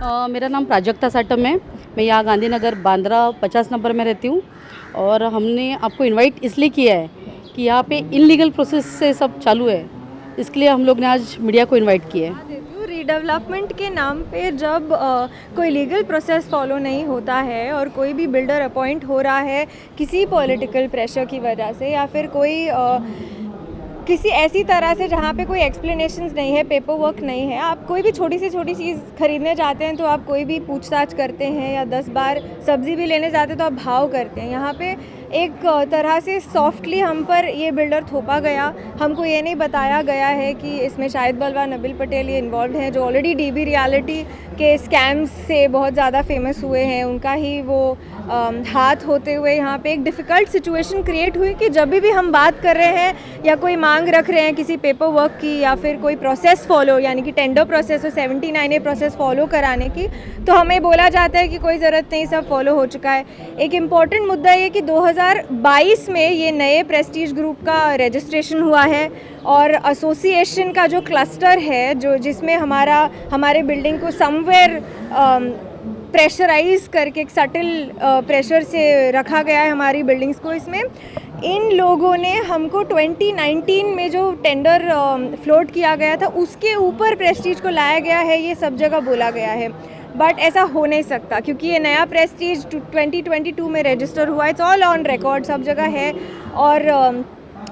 मेरा नाम प्राजक्ता साटम है। मैं यहाँ गांधीनगर बांद्रा 50 नंबर में रहती हूँ। और हमने आपको इनवाइट इसलिए किया है कि यहाँ पे इनलीगल प्रोसेस से सब चालू है, इसके लिए हम लोग ने आज मीडिया को इनवाइट किया है। रीडेवलपमेंट के नाम पे जब कोई लीगल प्रोसेस फॉलो नहीं होता है और कोई भी बिल्डर अपॉइंट हो रहा है किसी पॉलिटिकल प्रेशर की वजह से, या फिर कोई किसी ऐसी तरह से जहाँ पे कोई एक्सप्लेनेशंस नहीं है, पेपर वर्क नहीं है, आप कोई भी छोटी सी चीज़ खरीदने जाते हैं तो आप कोई भी पूछताछ करते हैं, या 10 बार सब्ज़ी भी लेने जाते हैं तो आप भाव करते हैं। यहाँ पे एक तरह से सॉफ्टली हम पर ये बिल्डर थोपा गया। हमको ये नहीं बताया गया है कि इसमें शाहिद बलवा, नबील पटेल ये इन्वॉल्व हैं, जो ऑलरेडी डीबी रियलिटी के स्कैम्स से बहुत ज़्यादा फेमस हुए हैं। उनका ही वो हाथ होते हुए यहाँ पे एक डिफ़िकल्ट सिचुएशन क्रिएट हुई कि जब भी हम बात कर रहे हैं या कोई मांग रख रहे हैं किसी पेपर वर्क की, या फिर कोई प्रोसेस फॉलो यानी कि टेंडर प्रोसेस और 79A प्रोसेस फॉलो कराने की, तो हमें बोला जाता है कि कोई ज़रूरत नहीं, सब फॉलो हो चुका है। एक इम्पॉर्टेंट मुद्दा ये कि 2022 में ये नए प्रेस्टीज ग्रुप का रजिस्ट्रेशन हुआ है, और एसोसिएशन का जो क्लस्टर है जो जिसमें हमारे बिल्डिंग को समवेयर प्रेशराइज करके एक सटल प्रेशर से रखा गया है हमारी बिल्डिंग्स को। इसमें इन लोगों ने हमको 2019 में जो टेंडर फ्लोट किया गया था उसके ऊपर प्रेस्टीज को लाया गया है, ये सब जगह बोला गया है। बट ऐसा हो नहीं सकता क्योंकि ये नया प्रेस्टीज 2022 में रजिस्टर हुआ है, इट्स ऑल ऑन रिकॉर्ड, सब जगह है। और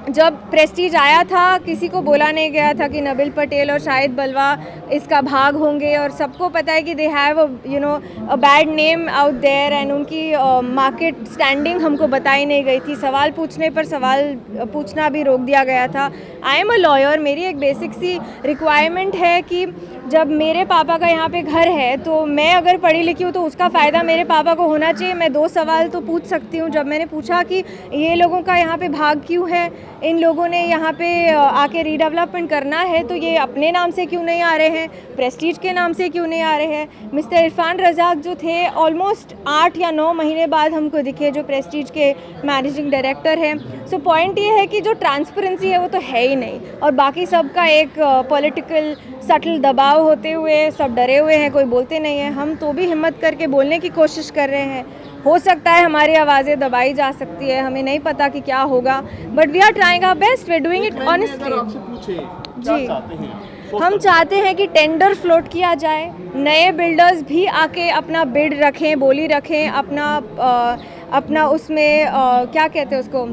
जब प्रेस्टीज आया था किसी को बोला नहीं गया था कि नबील पटेल और शाहिद बलवा इसका भाग होंगे, और सबको पता है कि they have a bad name out there, and उनकी मार्केट स्टैंडिंग हमको बताई नहीं गई थी। सवाल पूछने पर सवाल पूछना भी रोक दिया गया था। आई एम अ लॉयर, मेरी एक बेसिक सी रिक्वायरमेंट है कि जब मेरे पापा का यहाँ पे घर है तो मैं अगर पढ़ी लिखी हूँ तो उसका फ़ायदा मेरे पापा को होना चाहिए। मैं 2 सवाल तो पूछ सकती हूँ। जब मैंने पूछा कि ये लोगों का यहाँ पे भाग क्यों है, इन लोगों ने यहाँ पे आके रीडेवलपमेंट करना है तो ये अपने नाम से क्यों नहीं आ रहे हैं, प्रेस्टीज के नाम से क्यों नहीं आ रहे हैं। मिस्टर इरफान रज़ाक जो थे ऑलमोस्ट 8 या 9 महीने बाद हमको दिखे, जो प्रेस्टीज के मैनेजिंग डायरेक्टर हैं। सो पॉइंट ये है कि जो ट्रांसपेरेंसी है वो तो है ही नहीं, और बाकी सबका एक पॉलिटिकल सटल दबाव होते हुए सब डरे हुए हैं, कोई बोलते नहीं है। हम तो भी हिम्मत करके बोलने की कोशिश कर रहे हैं। हो सकता है हमारी आवाज़ें दबाई जा सकती है, हमें नहीं पता कि क्या होगा, but we are trying our best, we are doing it honestly. जी, हम चाहते हैं कि टेंडर फ्लोट किया जाए, नए बिल्डर्स भी आके अपना बिड रखें, बोली रखें, अपना उसमें क्या कहते हैं उसको,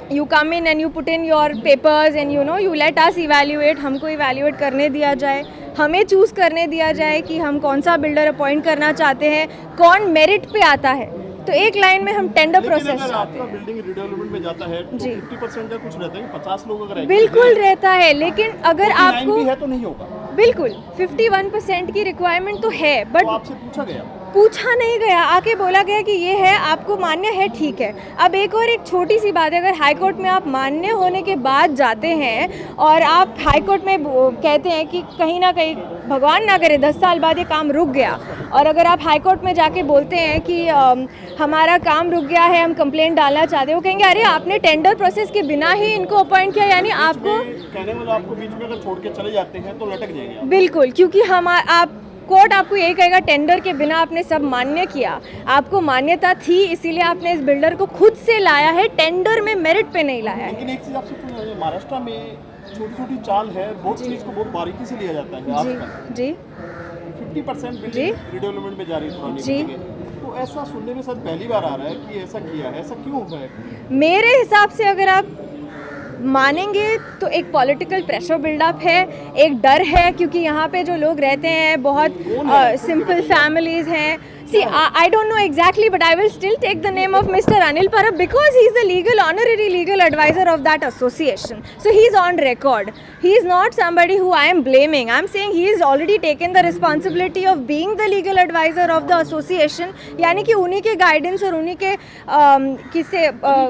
you come in and you put in your papers and you let us evaluate, हमको evaluate करने दिया जाए, हमें चूज़ करने दिया जाए कि हम कौन सा बिल्डर अपॉइंट करना चाहते हैं, कौन मेरिट पे आता है। तो एक लाइन में हम टेंडर प्रोसेस चाहते हैं। बिल्डिंग रिडेवलपमेंट में जाता है तो 50% का कुछ रहता है, 50 लोग अगर बिल्कुल रहता है, लेकिन अगर आपको भी है तो नहीं होगा। बिल्कुल 51% की रिक्वायरमेंट तो है, बट तो आपसे पूछा नहीं गया, आके बोला गया कि ये है, आपको मान्य है, ठीक है। अब एक छोटी सी बात है, अगर हाई कोर्ट में आप मान्य होने के बाद जाते हैं और आप हाई कोर्ट में कहते हैं कि कहीं ना कहीं भगवान ना करे 10 साल बाद ये काम रुक गया, और अगर आप हाई कोर्ट में जाके बोलते हैं कि हमारा काम रुक गया है, हम कंप्लेंट डालना चाहते हैं, वो कहेंगे अरे आपने टेंडर प्रोसेस के बिना ही इनको अपॉइंट किया, यानी आपको कहने वाला आपको बीच में अगर छोड़ के चले जाते हैं तो लटक जाएंगे। बिल्कुल, क्योंकि कोर्ट आपको यही कहेगा टेंडर के बिना आपने सब मान्य किया, आपको मान्यता थी इसीलिए आपने इस बिल्डर को खुद से लाया है, टेंडर में मेरिट पे नहीं लाया है। लेकिन एक चीज़ आपसे पूछना है, महाराष्ट्र में छोटी चाल है, बहुत चीज़ को बहुत बारीकी से लिया जाता है। जी 50% बिल्डिंग रिडेवलपमेंट में जा रही है जी, तो ऐसा सुनने में शायद पहली बार आ रहा है कि ऐसा किया है, ऐसा क्यों है? मेरे हिसाब से अगर आप मानेंगे तो एक पॉलिटिकल प्रेशर बिल्डअप है, एक डर है, क्योंकि यहाँ पे जो लोग रहते हैं बहुत सिंपल फैमिलीज हैं। See, I don't know exactly, but I will still take the name of Mr. Anil Parab because he is the honorary legal advisor of that association. So he is on record. He is not somebody who I am blaming. I am saying he has already taken the responsibility of being the legal advisor of the association. यानी कि उन्हीं के guidance और उन्हीं के किसे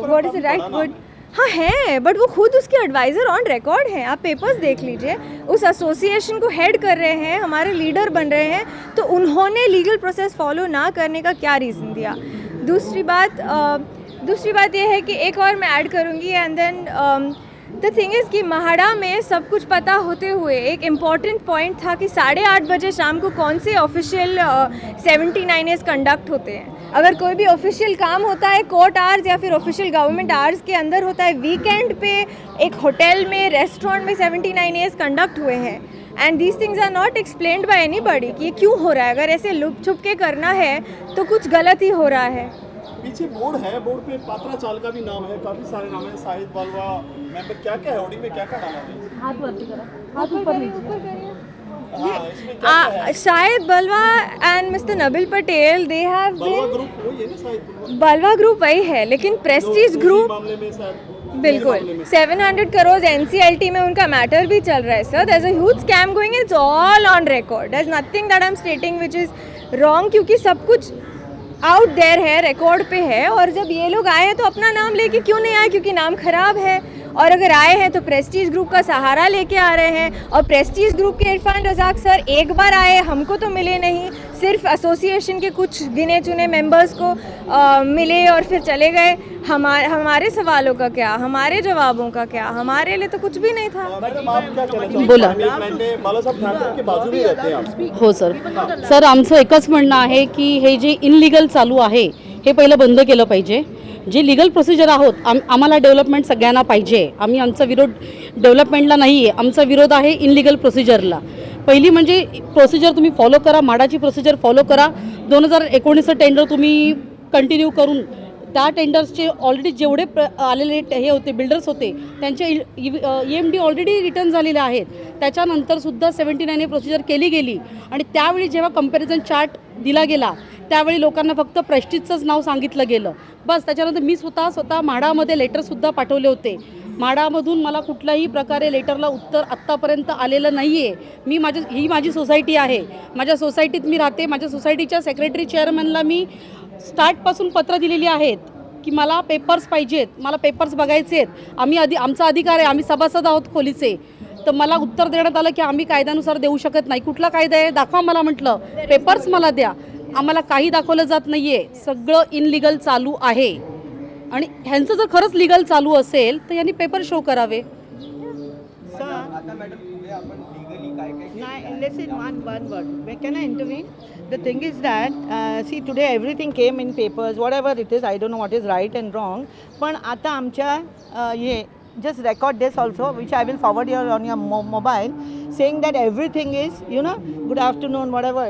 what is the right word? हाँ है, बट वो खुद उसके एडवाइज़र ऑन रिकॉर्ड हैं, आप पेपर्स देख लीजिए। उस एसोसिएशन को हेड कर रहे हैं, हमारे लीडर बन रहे हैं, तो उन्होंने लीगल प्रोसेस फॉलो ना करने का क्या रीज़न दिया। दूसरी बात ये है कि एक और मैं ऐड करूँगी, and then the thing is कि महाड़ा में सब कुछ पता होते हुए एक इम्पॉर्टेंट पॉइंट था कि 8:30 बजे शाम को कौन से ऑफिशियल 79As कंडक्ट होते हैं। अगर कोई भी ऑफिशियल काम होता है कोर्ट आवर्स या फिर ऑफिशियल गवर्नमेंट आवर्स के अंदर होता है, वीकेंड पे एक होटल में, रेस्टोरेंट में 79As कंडक्ट हुए हैं। And these things are not explained by anybody कि ये क्यों हो रहा है। अगर ऐसे लुप छुप के करना है तो कुछ गलत ही हो रहा है। पीछे बोर्ड है, बोर्ड पे पात्रा चाल का भी नाम है, काफी सारे नाम है, शाहिद बालवा मेंबर, क्या क्या है होर्डिंग में, क्या क्या डाला है? हाथ ऊपर करा, हाथ ऊपर लीजिए। हाँ, इसमें क्या क्या है? शाहिद बलवा and mister Nabil Patel they have बलवा बीन, ग्रुप वही है ना, शाहिद बलवा बलवा ग्रुप वही है, लेकिन प्रेस्टीज ग्रुप मामले में सर बिल्कुल 700 करोड़ NCLT में उनका मैटर भी चल रहा है sir. There is a huge scam going, it's all on record, there is nothing that I am stating which is wrong, क्योंकि सब कुछ आउट देयर है, रिकॉर्ड पे है। और जब ये लोग आए हैं तो अपना नाम लेके क्यों नहीं आए, क्योंकि नाम खराब है। और अगर आए हैं तो प्रेस्टीज ग्रुप का सहारा लेके आ रहे हैं। और प्रेस्टीज ग्रुप के इरफान रजाक सर एक बार आए, हमको तो मिले नहीं, सिर्फ एसोसिएशन के कुछ गिने चुने मेंबर्स को मिले और फिर चले गए। हमारे सवालों का क्या, हमारे जवाबों का क्या, हमारे लिए तो कुछ भी नहीं था। मैडम आप क्या कहना चाहते हैं? बोला। बाळासाहेब ठाकरे के बाजू भी रहते हैं आप? हो सर आमचं एकच म्हणणं आहे की हे जे इनलिगल चालू आहे हे पहिलं बंद केलं पाहिजे। जे लीगल प्रोसिजर आहोत आम्हाला डेव्हलपमेंट सगळ्यांना पाहिजे। आम्ही आमचा विरोध डेव्हलपमेंटला नाही आहे, आमचा विरोध आहे इनलिगल प्रोसिजरला। पहिली म्हणजे प्रोसिजर तुम्ही फॉलो करा, माडाची प्रोसिजर फॉलो करा। 2019चं टेंडर तुम्ही कंटिन्यू करून त्या टेंडर्सचे ऑलरेडी जेवढे आलेले हे होते बिल्डर्स होते त्यांचे EMD ऑलरेडी रिटर्न झालेले आहेत। त्याच्यानंतरसुद्धा 79A प्रोसिजर केली गेली आणि त्यावेळी जेव्हा कंपॅरिझन चार्ट दिला गेला त्यावेळी लोकांना फक्त प्रेस्टिजचंच नाव सांगितलं गेलं बस। त्याच्यानंतर मी स्वतः म्हाडामध्ये लेटरसुद्धा पाठवले होते। म्हाडामधून मला कुठल्याही प्रकारे लेटरला उत्तर आत्तापर्यंत आलेलं नाही आहे। मी ही माझी सोसायटी आहे, माझ्या सोसायटीत मी राहते। माझ्या सोसायटीच्या सेक्रेटरी चेअरमनला मी स्टार्टपासून पत्र दिलेली आहेत की मला पेपर्स पाहिजेत, मला पेपर्स बघायचे आहेत। आमचा अधिकार आहे, आम्ही सभासद आहोत खोलीचे। तर मला उत्तर देण्यात आलं की आम्ही कायद्यानुसार देऊ शकत नाही। कुठला कायदा आहे दाखवा मला, म्हटलं पेपर्स मला द्या। आम्हाला काही दाखवलं जात नाही आहे, सगळं इनलिगल चालू आहे। आणि ह्यांचं जर खरंच लिगल चालू असेल तर यांनी पेपर शो करावे। Listen, one word. Can I intervene? The thing is that, see, today everything came in papers, whatever it is, I don't know what is right and wrong. पण आता आमच्या ये just record this also, which I will forward you on your mobile, saying that everything is, good afternoon, whatever,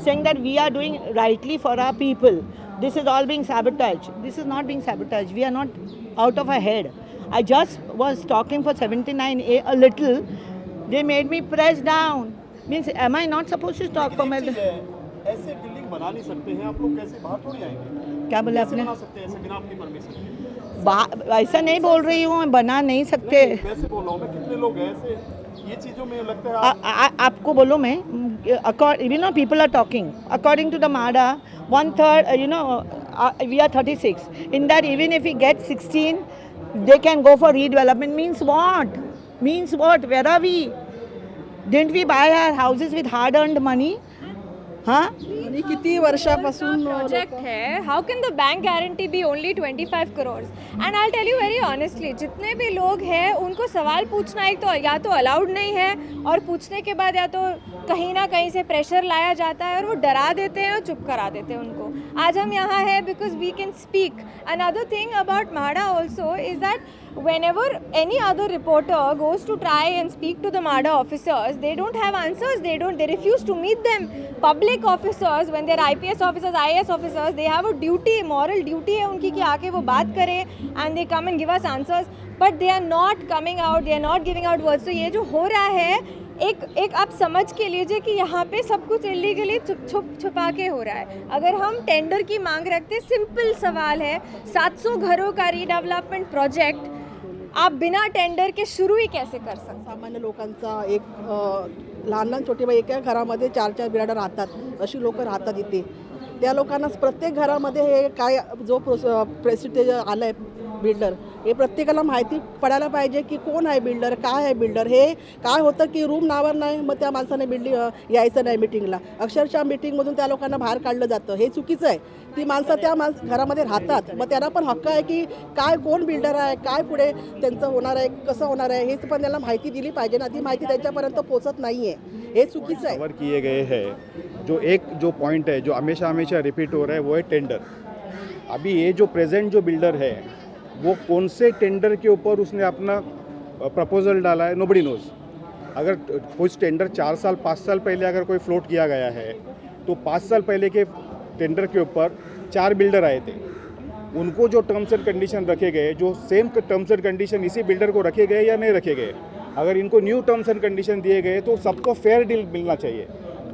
saying that we are doing rightly for our people. This is all being sabotaged. This is not being sabotaged. We are not out of our head. I just was talking for 79A a little. They made me press down. Means, am I not supposed to talk for my? ऐसे building बना नहीं सकते हैं आप लोग, कैसे बाहर थोड़ी आएंगे? क्या बोले आपने? बना सकते हैं ऐसे बिना आपकी परमिशन? ऐसा नहीं बोल रही हूँ, मैं बना नहीं सकते। वैसे बोल रहा हूँ मैं, कितने लोग हैं ऐसे ये चीज़ों में लगता है आपको बोलो मैं, people are talking according to the MHADA 1/3, we are 36. In that, even if we get 16, they can go for redevelopment. Means what? Where are we? Didn't we buy our houses with hard-earned money? हाँ? किती वर्षापासून project है, how can the bank guarantee be only 25 crore? And I tell you very honestly, जितने भी लोग हैं उनको सवाल पूछना एक तो या तो अलाउड नहीं है, और पूछने के बाद या तो कहीं ना कहीं से प्रेशर लाया जाता है और वो डरा देते हैं और चुप करा देते हैं उनको। आज हम यहाँ हैं because we can speak. Another thing about MHADA also is that whenever any other reporter goes to try and speak to the MHADA officers, they don't have answers, they refuse to meet them. Public officers, when they're IPS officers, IAS officers, they have a duty, moral duty है उनकी कि आके वो बात करें and they come and give us answers, but they are not coming out, they are not giving out words. So ये जो हो रहा है, एक आप समझ के लीजिए कि यहाँ पे सब कुछ इलीगली छुपा के हो रहा है। अगर हम टेंडर की मांग रखते, सिंपल सवाल है, 700 घरों का रीडेवलपमेंट प्रोजेक्ट आप बिना टेंडर के शुरू ही कैसे कर सकता? सामान्य लोकांचा एक लहान लहान छोटे बाई एका घरामध्ये 4-4 बिराडं राहतात, अशी लोक राहतात इथे। त्या लोकांना प्रत्येक घरामध्ये हे काय जो प्रेसिडेंट आलाय बिल्डर हे प्रत्येकाला माहिती पडायला पाहिजे की कोण आहे बिल्डर, काय आहे बिल्डर. हे काय होतं की रूम नावावर नाही, मग त्या माणसाने बिल्डिंग यायचं नाही मिटिंगला. अक्षरशः मिटिंगमधून त्या लोकांना बाहेर काढलं जातं. हे चुकीचं आहे. ती माणसं त्या घरामध्ये राहतात, मग त्यांना पण हक्क आहे की काय कोण बिल्डर आहे, काय पुढे त्यांचं होणार आहे, कसं होणार आहे, हेच पण त्यांना माहिती दिली पाहिजे ना. ती माहिती त्यांच्यापर्यंत पोहोचत नाही आहे. हे चुकीचं आहे. कवर किए गए हैं जो पॉइंट है जो हमेशा रिपीट हो रहा है वो है टेंडर. अभी ये जो प्रेजेंट जो बिल्डर है वो कौन से टेंडर के ऊपर उसने अपना प्रपोजल डाला है, नोबडी नोज. अगर कुछ टेंडर 4 साल 5 साल पहले अगर कोई फ्लोट किया गया है तो 5 साल पहले के टेंडर के ऊपर 4 बिल्डर आए थे. उनको जो टर्म्स एंड कंडीशन रखे गए, जो सेम टर्म्स एंड कंडीशन इसी बिल्डर को रखे गए या नहीं रखे गए, अगर इनको न्यू टर्म्स एंड कंडीशन दिए गए तो सबको फेयर डील मिलना चाहिए.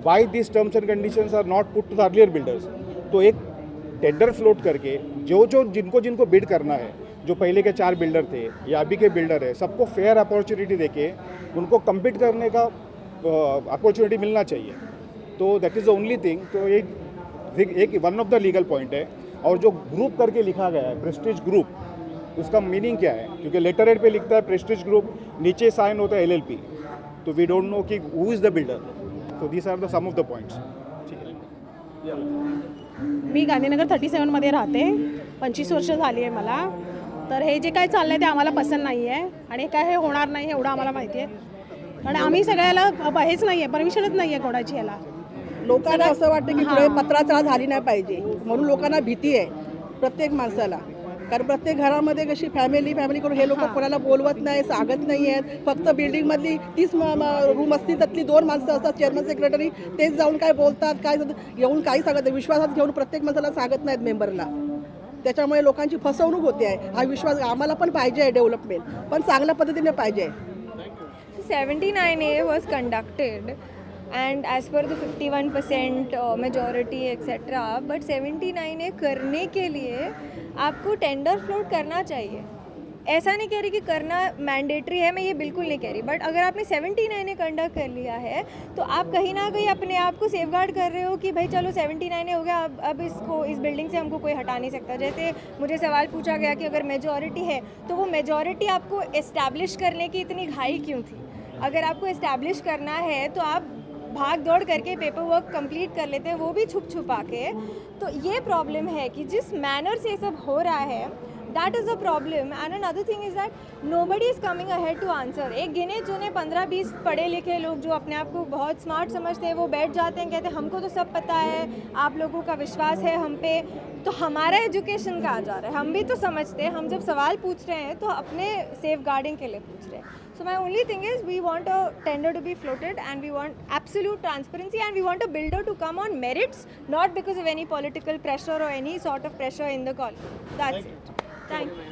Why this terms and conditions are not put to the earlier builders. तो एक टेंडर फ्लोट करके जो जिनको बिड करना है, जो पहले के 4 बिल्डर थे या अभी के बिल्डर है, सबको फेयर अपॉर्चुनिटी देके उनको कम्पीट करने का अपॉर्चुनिटी मिलना चाहिए. तो that is the only thing. तो एक one of the legal point है. और जो ग्रुप करके लिखा गया है प्रेस्टीज ग्रुप, उसका मीनिंग क्या है? क्योंकि लेटर हेड पे लिखता है प्रेस्टीज ग्रुप, नीचे साइन होता है LLP. तो वी डोंट नो कि who is the builder. So these are the some of the points. ठीक है. मी गांधीनगर 37मध्ये राहते. 25 वर्ष झाली आहे मला. तर हे जे काय चाललं आहे ते आम्हाला पसंत नाही आहे आणि काय हे होणार नाही एवढं आम्हाला माहिती आहे. आणि आम्ही सगळ्याला हेच नाही आहे, परमिशनच नाही आहे कोणाची याला. लोकांना असं वाटतं की पुढे पत्राचाळ झाली नाही पाहिजे, म्हणून लोकांना भीती आहे प्रत्येक माणसाला. कारण प्रत्येक घरामध्ये कशी फॅमिली करून हे लोक कोणाला बोलवत नाही, सांगत नाही आहेत. फक्त बिल्डिंगमधली 30 रूम असतील, त्यातली 2 माणसं असतात चेअरमन सेक्रेटरी, तेच जाऊन काय बोलतात, काय येऊन काही सांगत नाही. विश्वासात घेऊन प्रत्येक माणसाला सांगत नाहीत मेंबरला. त्याच्यामुळे लोकांची फसवणूक होते आहे. हा विश्वास आम्हाला पण पाहिजे आहे डेव्हलपमेंट, पण चांगल्या पद्धतीने पाहिजे. 79A was conducted and as per the 51% majority etc. but 79A करने के लिए आपको टेंडर फ्लोट करना चाहिए. ऐसा नहीं कह रही कि करना मैंडेटरी है, मैं ये बिल्कुल नहीं कह रही. बट अगर आपने 79A कंडक्ट कर लिया है तो आप कहीं ना कहीं अपने आप को सेफगार्ड कर रहे हो कि भाई चलो 79A हो गया, अब इसको इस बिल्डिंग से हमको कोई हटा नहीं सकता. जैसे मुझे सवाल पूछा गया कि अगर मेजॉरिटी है तो वो मेजॉरिटी आपको इस्टेब्लिश करने की इतनी घाई क्यों थी? अगर आपको इस्टेब्लिश करना है तो आप भाग दौड़ करके पेपर वर्क कंप्लीट कर लेते हैं, वो भी छुपा के. तो ये प्रॉब्लम है कि जिस मैनर से सब हो रहा है, that is a problem. And another thing is that nobody is coming ahead to answer. एक गिने चुने 15-20 पढ़े लिखे लोग जो अपने आप को बहुत स्मार्ट समझते हैं, वो बैठ जाते हैं, कहते हैं हमको तो सब पता है, आप लोगों का विश्वास है हम पे, तो हमारा एजुकेशन कहाँ जा रहा है? हम भी तो समझते हैं. हम जब सवाल पूछ रहे हैं तो अपने सेफ गार्डिंग के लिए पूछ रहे हैं. So my only thing is we want a tender to be floated and we want absolute transparency and we want a builder to come on merits, not because of any political pressure or any sort of pressure in the call. That's it. Thank you.